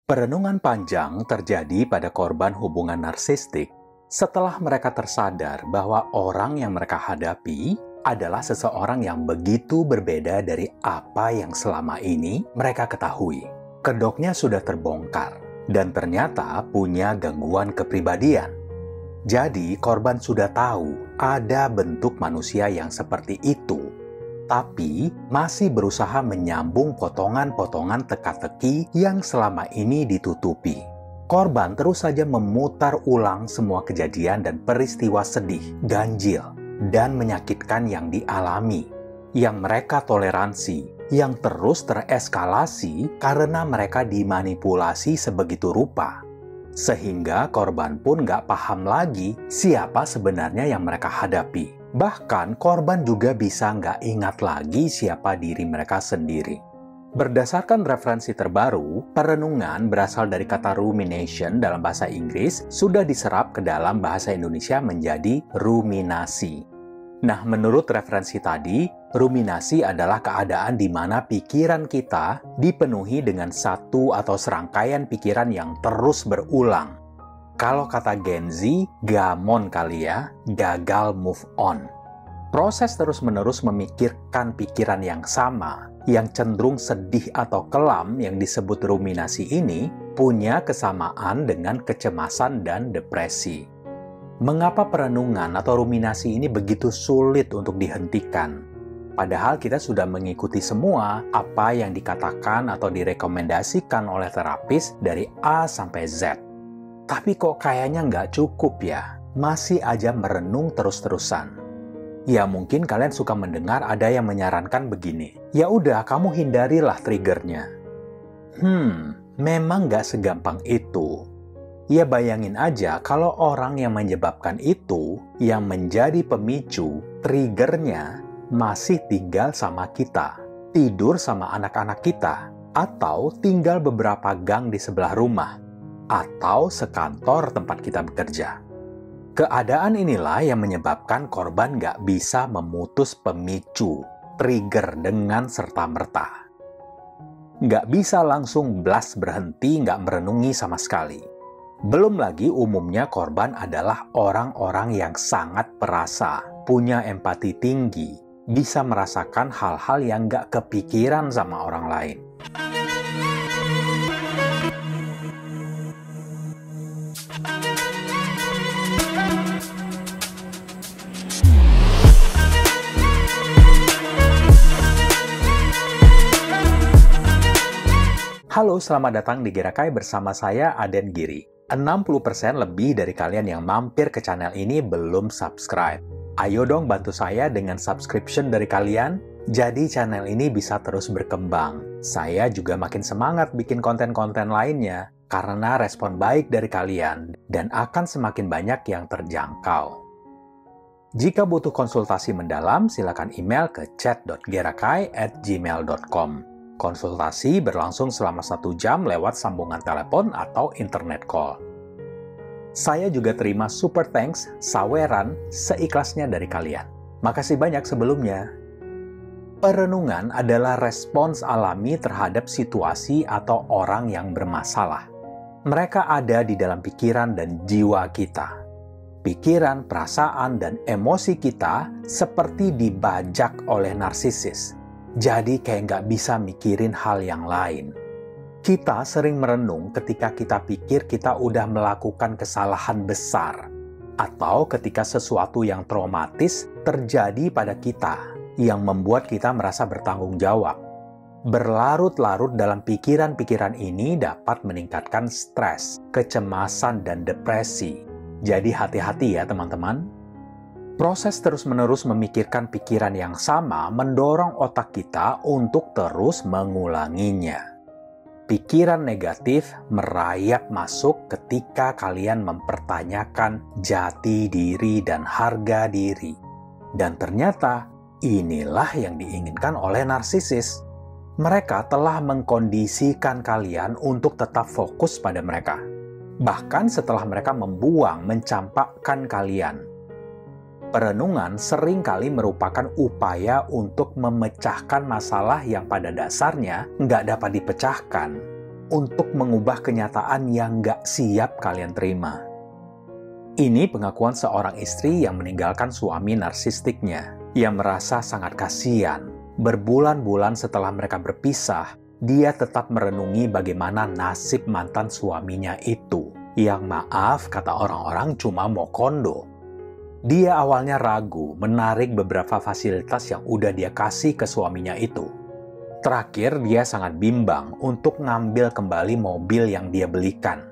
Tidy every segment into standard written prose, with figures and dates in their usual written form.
Perenungan panjang terjadi pada korban hubungan narsistik setelah mereka tersadar bahwa orang yang mereka hadapi adalah seseorang yang begitu berbeda dari apa yang selama ini mereka ketahui. Kedoknya sudah terbongkar dan ternyata punya gangguan kepribadian. Jadi korban sudah tahu ada bentuk manusia yang seperti itu, tapi masih berusaha menyambung potongan-potongan teka-teki yang selama ini ditutupi. Korban terus saja memutar ulang semua kejadian dan peristiwa sedih, ganjil, dan menyakitkan yang dialami, yang mereka toleransi, yang terus tereskalasi karena mereka dimanipulasi sebegitu rupa. Sehingga korban pun nggak paham lagi siapa sebenarnya yang mereka hadapi. Bahkan korban juga bisa nggak ingat lagi siapa diri mereka sendiri. Berdasarkan referensi terbaru, perenungan berasal dari kata rumination dalam bahasa Inggris sudah diserap ke dalam bahasa Indonesia menjadi ruminasi. Nah, menurut referensi tadi, ruminasi adalah keadaan di mana pikiran kita dipenuhi dengan satu atau serangkaian pikiran yang terus berulang. Kalau kata Gen Z, gamon kali ya, gagal move on. Proses terus-menerus memikirkan pikiran yang sama, yang cenderung sedih atau kelam yang disebut ruminasi ini, punya kesamaan dengan kecemasan dan depresi. Mengapa perenungan atau ruminasi ini begitu sulit untuk dihentikan? Padahal kita sudah mengikuti semua apa yang dikatakan atau direkomendasikan oleh terapis dari A sampai Z. Tapi kok kayaknya nggak cukup ya, masih aja merenung terus-terusan. Ya mungkin kalian suka mendengar ada yang menyarankan begini, ya udah kamu hindarilah triggernya. Memang nggak segampang itu. Ya bayangin aja kalau orang yang menyebabkan itu, yang menjadi pemicu, triggernya masih tinggal sama kita, tidur sama anak-anak kita, atau tinggal beberapa gang di sebelah rumah, atau sekantor tempat kita bekerja. Keadaan inilah yang menyebabkan korban nggak bisa memutus pemicu, trigger dengan serta-merta. Nggak bisa langsung blas berhenti nggak merenungi sama sekali. Belum lagi umumnya korban adalah orang-orang yang sangat perasa, punya empati tinggi, bisa merasakan hal-hal yang nggak kepikiran sama orang lain. Halo, selamat datang di Gerakai bersama saya, Aden Giri. 60% lebih dari kalian yang mampir ke channel ini belum subscribe. Ayo dong bantu saya dengan subscription dari kalian, jadi channel ini bisa terus berkembang. Saya juga makin semangat bikin konten-konten lainnya, karena respon baik dari kalian, dan akan semakin banyak yang terjangkau. Jika butuh konsultasi mendalam, silakan email ke chat.gerakai@gmail.com. Konsultasi berlangsung selama 1 jam lewat sambungan telepon atau internet call. Saya juga terima super thanks, saweran, seikhlasnya dari kalian. Makasih banyak sebelumnya. Perenungan adalah respons alami terhadap situasi atau orang yang bermasalah. Mereka ada di dalam pikiran dan jiwa kita. Pikiran, perasaan, dan emosi kita seperti dibajak oleh narsisis. Jadi kayak nggak bisa mikirin hal yang lain. Kita sering merenung ketika kita pikir kita udah melakukan kesalahan besar, atau ketika sesuatu yang traumatis terjadi pada kita, yang membuat kita merasa bertanggung jawab. Berlarut-larut dalam pikiran-pikiran ini dapat meningkatkan stres, kecemasan, dan depresi. Jadi hati-hati ya teman-teman. Proses terus-menerus memikirkan pikiran yang sama mendorong otak kita untuk terus mengulanginya. Pikiran negatif merayap masuk ketika kalian mempertanyakan jati diri dan harga diri. Dan ternyata inilah yang diinginkan oleh narsisis. Mereka telah mengkondisikan kalian untuk tetap fokus pada mereka. Bahkan setelah mereka mencampakkan kalian. Perenungan seringkali merupakan upaya untuk memecahkan masalah yang pada dasarnya nggak dapat dipecahkan. untuk mengubah kenyataan yang nggak siap kalian terima. Ini pengakuan seorang istri yang meninggalkan suami narsistiknya, yang merasa sangat kasihan. Berbulan-bulan setelah mereka berpisah, dia tetap merenungi bagaimana nasib mantan suaminya itu. Yang maaf, kata orang-orang, cuma mau kondo. Dia awalnya ragu menarik beberapa fasilitas yang udah dia kasih ke suaminya itu. Terakhir, dia sangat bimbang untuk ngambil kembali mobil yang dia belikan.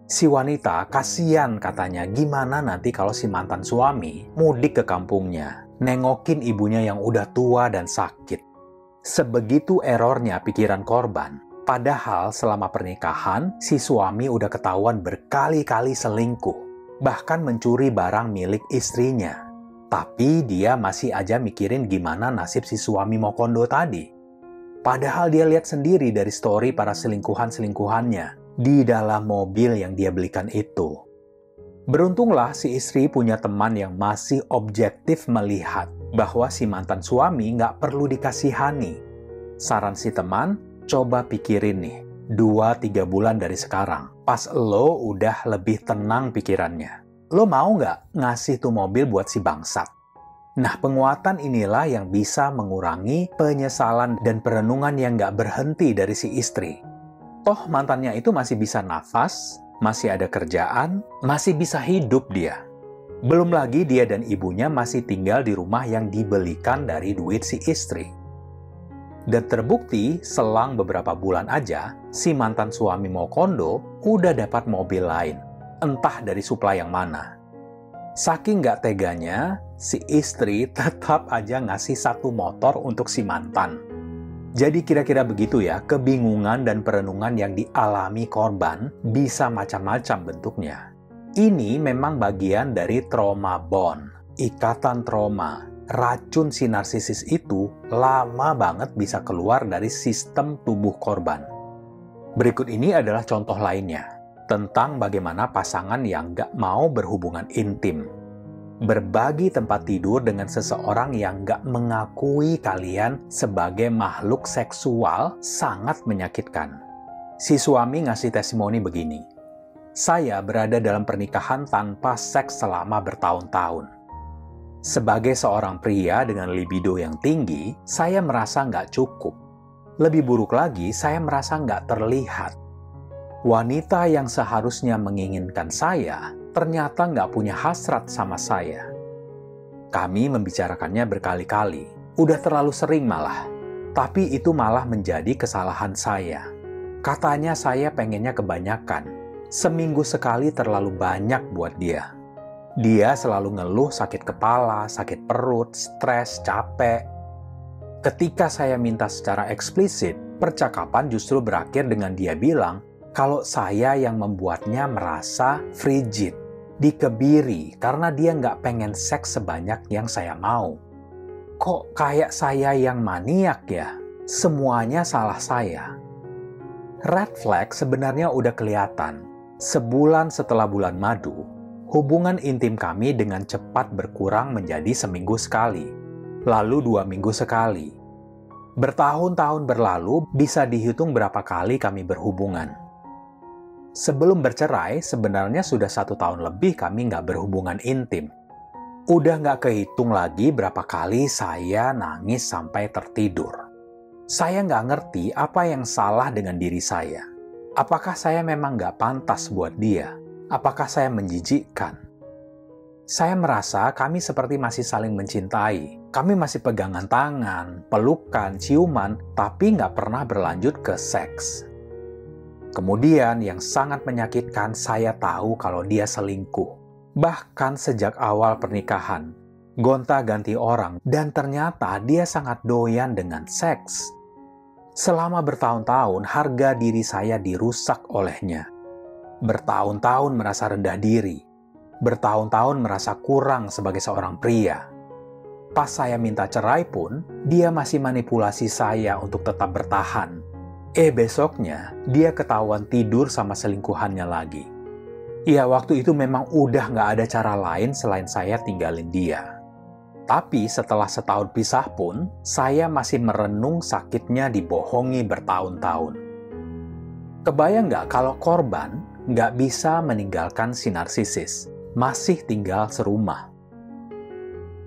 Si wanita kasihan katanya, gimana nanti kalau si mantan suami mudik ke kampungnya, nengokin ibunya yang udah tua dan sakit. Sebegitu errornya pikiran korban. Padahal selama pernikahan, si suami udah ketahuan berkali-kali selingkuh, bahkan mencuri barang milik istrinya. Tapi dia masih aja mikirin gimana nasib si suami mau kondo tadi. Padahal dia lihat sendiri dari story para selingkuhan-selingkuhannya di dalam mobil yang dia belikan itu. Beruntunglah si istri punya teman yang masih objektif melihat bahwa si mantan suami nggak perlu dikasihani. Saran si teman, coba pikirin nih, 2-3 bulan dari sekarang, pas lo udah lebih tenang pikirannya. Lo mau nggak ngasih tuh mobil buat si bangsat? Nah, penguatan inilah yang bisa mengurangi penyesalan dan perenungan yang nggak berhenti dari si istri. Toh mantannya itu masih bisa nafas, masih ada kerjaan, masih bisa hidup dia. Belum lagi dia dan ibunya masih tinggal di rumah yang dibelikan dari duit si istri. Dan terbukti, selang beberapa bulan aja, si mantan suami mau kondo udah dapat mobil lain, entah dari suplai yang mana. Saking nggak teganya, si istri tetap aja ngasih satu motor untuk si mantan. Jadi kira-kira begitu ya, kebingungan dan perenungan yang dialami korban bisa macam-macam bentuknya. Ini memang bagian dari trauma bond, ikatan trauma. Racun si narsisis itu lama banget bisa keluar dari sistem tubuh korban. Berikut ini adalah contoh lainnya, tentang bagaimana pasangan yang gak mau berhubungan intim. Berbagi tempat tidur dengan seseorang yang gak mengakui kalian sebagai makhluk seksual sangat menyakitkan. Si suami ngasih testimoni begini, "Saya berada dalam pernikahan tanpa seks selama bertahun-tahun. Sebagai seorang pria dengan libido yang tinggi, saya merasa nggak cukup. Lebih buruk lagi, saya merasa nggak terlihat. Wanita yang seharusnya menginginkan saya, ternyata nggak punya hasrat sama saya. Kami membicarakannya berkali-kali, udah terlalu sering malah. Tapi itu malah menjadi kesalahan saya. Katanya saya pengennya kebanyakan. Seminggu sekali terlalu banyak buat dia. Dia selalu ngeluh sakit kepala, sakit perut, stres, capek. Ketika saya minta secara eksplisit, percakapan justru berakhir dengan dia bilang kalau saya yang membuatnya merasa frigid, dikebiri karena dia nggak pengen seks sebanyak yang saya mau. Kok kayak saya yang maniak ya? Semuanya salah saya. Red flag sebenarnya udah kelihatan. Sebulan setelah bulan madu, hubungan intim kami dengan cepat berkurang menjadi seminggu sekali, lalu 2 minggu sekali. Bertahun-tahun berlalu, bisa dihitung berapa kali kami berhubungan. Sebelum bercerai, sebenarnya sudah 1 tahun lebih kami nggak berhubungan intim. Udah nggak kehitung lagi berapa kali saya nangis sampai tertidur. Saya nggak ngerti apa yang salah dengan diri saya. Apakah saya memang nggak pantas buat dia? Apakah saya menjijikkan? Saya merasa kami seperti masih saling mencintai. Kami masih pegangan tangan, pelukan, ciuman, tapi nggak pernah berlanjut ke seks. Kemudian yang sangat menyakitkan, saya tahu kalau dia selingkuh. Bahkan sejak awal pernikahan, gonta-ganti orang, dan ternyata dia sangat doyan dengan seks. Selama bertahun-tahun, harga diri saya dirusak olehnya. Bertahun-tahun merasa rendah diri, bertahun-tahun merasa kurang sebagai seorang pria. Pas saya minta cerai pun, dia masih manipulasi saya untuk tetap bertahan. Besoknya, dia ketahuan tidur sama selingkuhannya lagi. Ya, waktu itu memang udah nggak ada cara lain selain saya tinggalin dia. Tapi setelah setahun pisah pun, saya masih merenung sakitnya dibohongi bertahun-tahun. Kebayang nggak kalau korban nggak bisa meninggalkan si narsisis, masih tinggal serumah?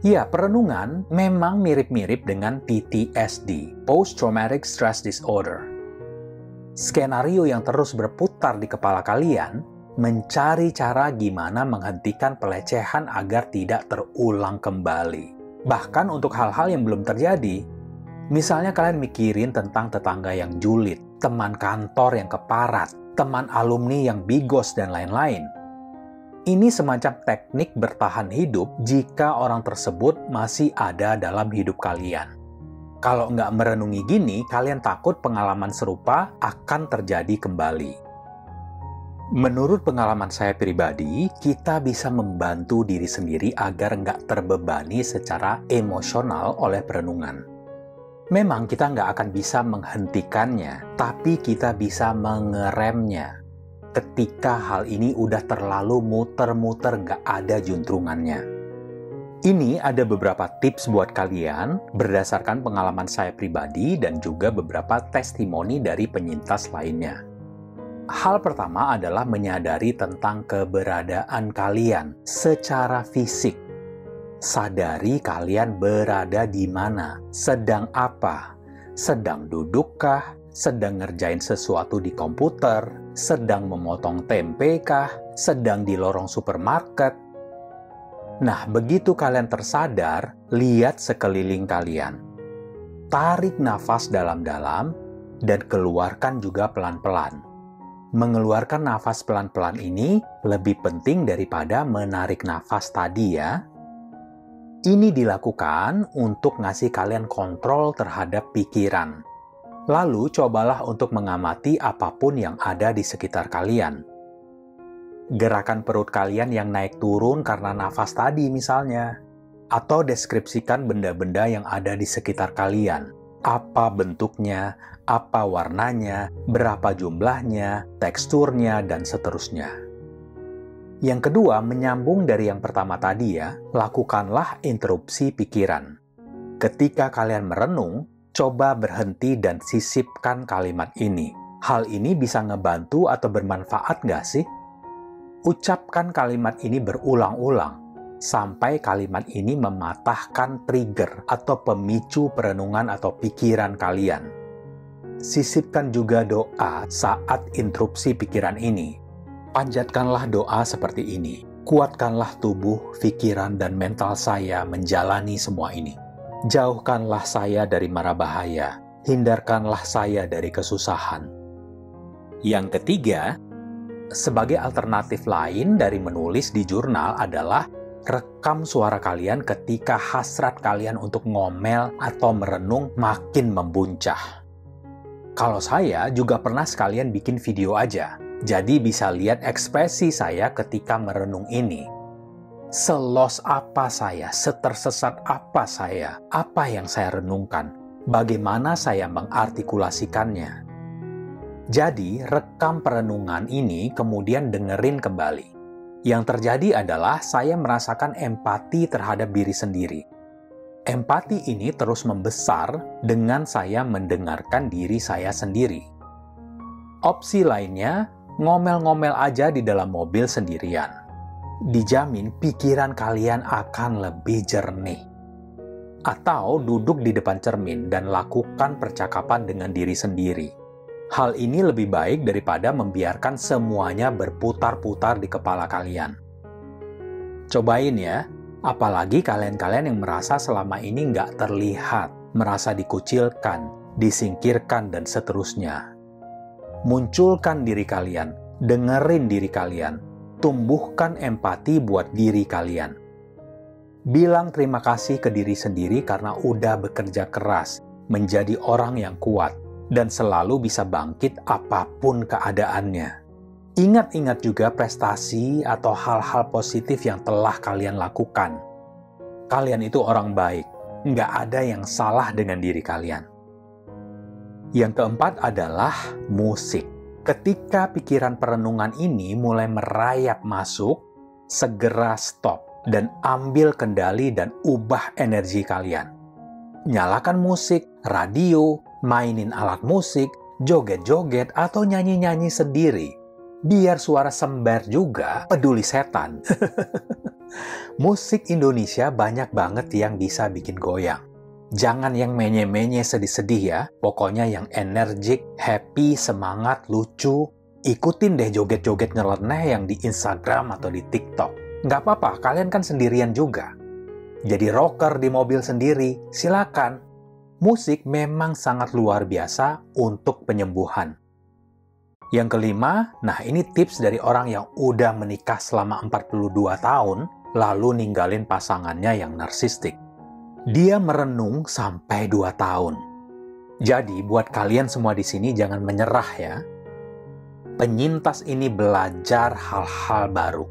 Ya, perenungan memang mirip-mirip dengan PTSD, Post Traumatic Stress Disorder. Skenario yang terus berputar di kepala kalian, mencari cara gimana menghentikan pelecehan agar tidak terulang kembali. Bahkan untuk hal-hal yang belum terjadi. Misalnya kalian mikirin tentang tetangga yang julid, teman kantor yang keparat, teman alumni yang bigos, dan lain-lain. Ini semacam teknik bertahan hidup jika orang tersebut masih ada dalam hidup kalian. Kalau nggak merenungi gini, kalian takut pengalaman serupa akan terjadi kembali. Menurut pengalaman saya pribadi, kita bisa membantu diri sendiri agar nggak terbebani secara emosional oleh perenungan. Memang kita nggak akan bisa menghentikannya, tapi kita bisa mengeremnya. Ketika hal ini udah terlalu muter-muter nggak ada juntrungannya. Ini ada beberapa tips buat kalian berdasarkan pengalaman saya pribadi dan juga beberapa testimoni dari penyintas lainnya. Hal pertama adalah menyadari tentang keberadaan kalian secara fisik. Sadari kalian berada di mana, sedang apa, sedang dudukkah, sedang ngerjain sesuatu di komputer, sedang memotong tempe kah, sedang di lorong supermarket. Nah, begitu kalian tersadar, lihat sekeliling kalian. Tarik nafas dalam-dalam dan keluarkan juga pelan-pelan. Mengeluarkan nafas pelan-pelan ini lebih penting daripada menarik nafas tadi ya. Ini dilakukan untuk ngasih kalian kontrol terhadap pikiran. Lalu, cobalah untuk mengamati apapun yang ada di sekitar kalian. Gerakan perut kalian yang naik turun karena nafas tadi misalnya. Atau deskripsikan benda-benda yang ada di sekitar kalian. Apa bentuknya, apa warnanya, berapa jumlahnya, teksturnya, dan seterusnya. Yang kedua, menyambung dari yang pertama tadi ya, lakukanlah interupsi pikiran. Ketika kalian merenung, coba berhenti dan sisipkan kalimat ini. Hal ini bisa ngebantu atau bermanfaat nggak sih? Ucapkan kalimat ini berulang-ulang, sampai kalimat ini mematahkan trigger atau pemicu perenungan atau pikiran kalian. Sisipkan juga doa saat interupsi pikiran ini. Panjatkanlah doa seperti ini. Kuatkanlah tubuh, pikiran, dan mental saya menjalani semua ini. Jauhkanlah saya dari mara bahaya, hindarkanlah saya dari kesusahan. Yang ketiga, sebagai alternatif lain dari menulis di jurnal adalah rekam suara kalian ketika hasrat kalian untuk ngomel atau merenung makin membuncah. Kalau saya juga pernah sekalian bikin video aja, jadi bisa lihat ekspresi saya ketika merenung ini. Selos apa saya, setersesat apa saya, apa yang saya renungkan, bagaimana saya mengartikulasikannya. Jadi, rekam perenungan ini kemudian dengerin kembali. Yang terjadi adalah saya merasakan empati terhadap diri sendiri. Empati ini terus membesar dengan saya mendengarkan diri saya sendiri. Opsi lainnya, ngomel-ngomel aja di dalam mobil sendirian. Dijamin pikiran kalian akan lebih jernih. Atau duduk di depan cermin dan lakukan percakapan dengan diri sendiri. Hal ini lebih baik daripada membiarkan semuanya berputar-putar di kepala kalian. Cobain ya, apalagi kalian-kalian yang merasa selama ini nggak terlihat, merasa dikucilkan, disingkirkan, dan seterusnya. Munculkan diri kalian, dengerin diri kalian, tumbuhkan empati buat diri kalian. Bilang terima kasih ke diri sendiri karena udah bekerja keras, menjadi orang yang kuat, dan selalu bisa bangkit apapun keadaannya. Ingat-ingat juga prestasi atau hal-hal positif yang telah kalian lakukan. Kalian itu orang baik, nggak ada yang salah dengan diri kalian. Yang keempat adalah musik. Ketika pikiran perenungan ini mulai merayap masuk, segera stop dan ambil kendali dan ubah energi kalian. Nyalakan musik, radio, mainin alat musik, joget-joget, atau nyanyi-nyanyi sendiri. Biar suara sember juga, peduli setan. Musik Indonesia banyak banget yang bisa bikin goyang. Jangan yang menye-menye sedih-sedih ya, pokoknya yang energik, happy, semangat, lucu. Ikutin deh joget-joget nyeleneh yang di Instagram atau di TikTok. Nggak apa-apa, kalian kan sendirian juga. Jadi rocker di mobil sendiri, silakan. Musik memang sangat luar biasa untuk penyembuhan. Yang kelima, nah ini tips dari orang yang udah menikah selama 42 tahun, lalu ninggalin pasangannya yang narsistik. Dia merenung sampai 2 tahun. Jadi buat kalian semua di sini jangan menyerah ya. Penyintas ini belajar hal-hal baru.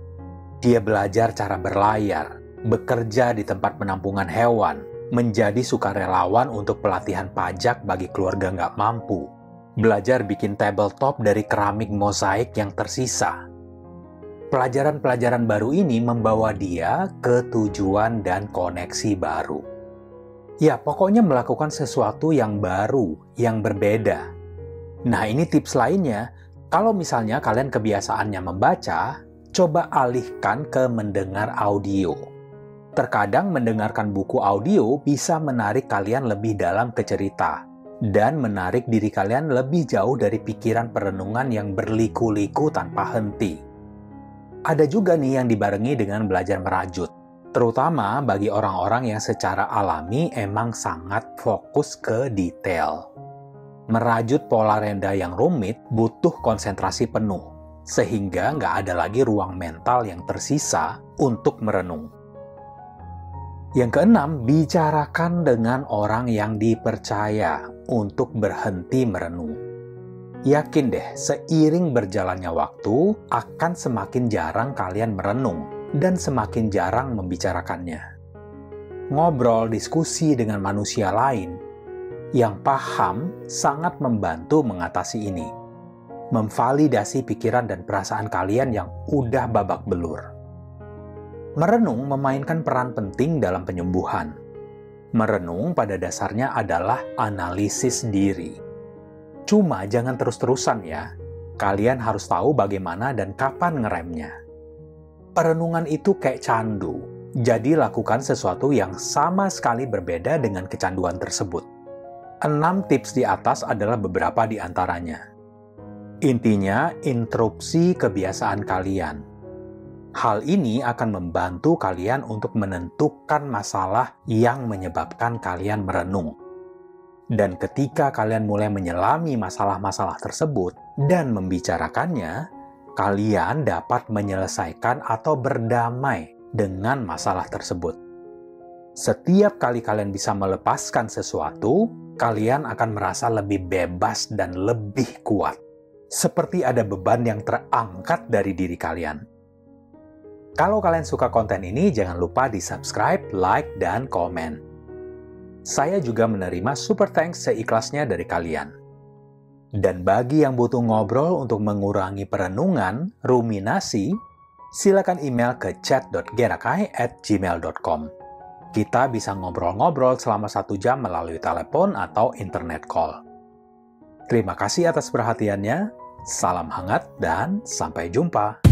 Dia belajar cara berlayar, bekerja di tempat penampungan hewan, menjadi sukarelawan untuk pelatihan pajak bagi keluarga nggak mampu, belajar bikin tabletop dari keramik mozaik yang tersisa. Pelajaran-pelajaran baru ini membawa dia ke tujuan dan koneksi baru. Ya, pokoknya melakukan sesuatu yang baru, yang berbeda. Nah, ini tips lainnya. Kalau misalnya kalian kebiasaannya membaca, coba alihkan ke mendengar audio. Terkadang mendengarkan buku audio bisa menarik kalian lebih dalam ke cerita dan menarik diri kalian lebih jauh dari pikiran perenungan yang berliku-liku tanpa henti. Ada juga nih yang dibarengi dengan belajar merajut, terutama bagi orang-orang yang secara alami emang sangat fokus ke detail. Merajut pola renda yang rumit butuh konsentrasi penuh, sehingga nggak ada lagi ruang mental yang tersisa untuk merenung. Yang keenam, bicarakan dengan orang yang dipercaya untuk berhenti merenung. Yakin deh, seiring berjalannya waktu, akan semakin jarang kalian merenung dan semakin jarang membicarakannya. Ngobrol, diskusi dengan manusia lain yang paham sangat membantu mengatasi ini. Memvalidasi pikiran dan perasaan kalian yang udah babak belur. Merenung memainkan peran penting dalam penyembuhan. Merenung pada dasarnya adalah analisis diri. Cuma jangan terus-terusan ya. Kalian harus tahu bagaimana dan kapan ngeremnya. Perenungan itu kayak candu. Jadi lakukan sesuatu yang sama sekali berbeda dengan kecanduan tersebut. 6 tips di atas adalah beberapa di antaranya. Intinya, interupsi kebiasaan kalian. Hal ini akan membantu kalian untuk menentukan masalah yang menyebabkan kalian merenung. Dan ketika kalian mulai menyelami masalah-masalah tersebut dan membicarakannya, kalian dapat menyelesaikan atau berdamai dengan masalah tersebut. Setiap kali kalian bisa melepaskan sesuatu, kalian akan merasa lebih bebas dan lebih kuat. Seperti ada beban yang terangkat dari diri kalian. Kalau kalian suka konten ini, jangan lupa di-subscribe, like, dan komen. Saya juga menerima super thanks seikhlasnya dari kalian. Dan bagi yang butuh ngobrol untuk mengurangi perenungan, ruminasi, silakan email ke chat.gerakai@gmail.com. Kita bisa ngobrol-ngobrol selama 1 jam melalui telepon atau internet call. Terima kasih atas perhatiannya, salam hangat, dan sampai jumpa.